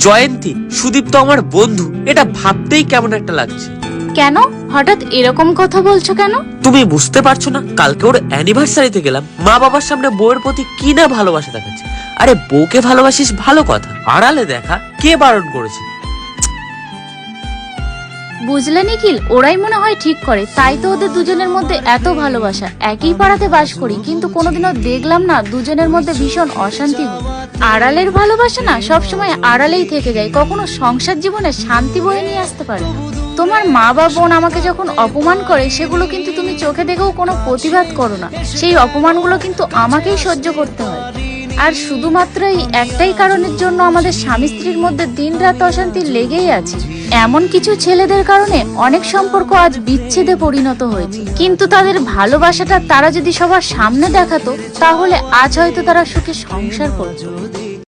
জয়ন্তী, সুদীপ তো আমার বন্ধু, এটা ভাবতেই কেমন একটা লাগছে। কেন হঠাৎ এরকম কথা বলছো কেন? তুমি বুঝতে পারছো না, কালকে ওর অ্যানিভার্সারিতে গেলাম, মা বাবার সামনে বউয়ের প্রতি কি না ভালোবাসা দেখাচ্ছে। আরে বউকে ভালোবাসিস ভালো কথা, আড়ালে দেখা কে বারণ করেছে? বুঝলে নিখিল, ওরাই মনে হয় ঠিক করে, তাই তো ওদের দুজনের মধ্যে এত ভালোবাসা। একই পাড়াতে বাস করি, কিন্তু কোনোদিনও দেখলাম না দুজনের মধ্যে ভীষণ অশান্তি হয়। আড়ালের ভালোবাসা না সবসময় আড়ালেই থেকে যায়, কখনো সংসার জীবনে শান্তি বয়ে নিয়ে আসতে পারে না। তোমার মা বা বোন আমাকে যখন অপমান করে, সেগুলো কিন্তু তুমি চোখে দেখেও কোনো প্রতিবাদ করো না। সেই অপমানগুলো কিন্তু আমাকেই সহ্য করতে হয়। আর শুধুমাত্র এই একটাই কারণের জন্য আমাদের স্বামী স্ত্রীর মধ্যে দিনরাত অশান্তি লেগেই আছে। এমন কিছু ছেলেদের কারণে অনেক সম্পর্ক আজ বিচ্ছেদে পরিণত হয়েছে, কিন্তু তাদের ভালোবাসাটা তারা যদি সবার সামনে দেখাতো, তাহলে আজ হয়তো তারা সুখে সংসার করতো।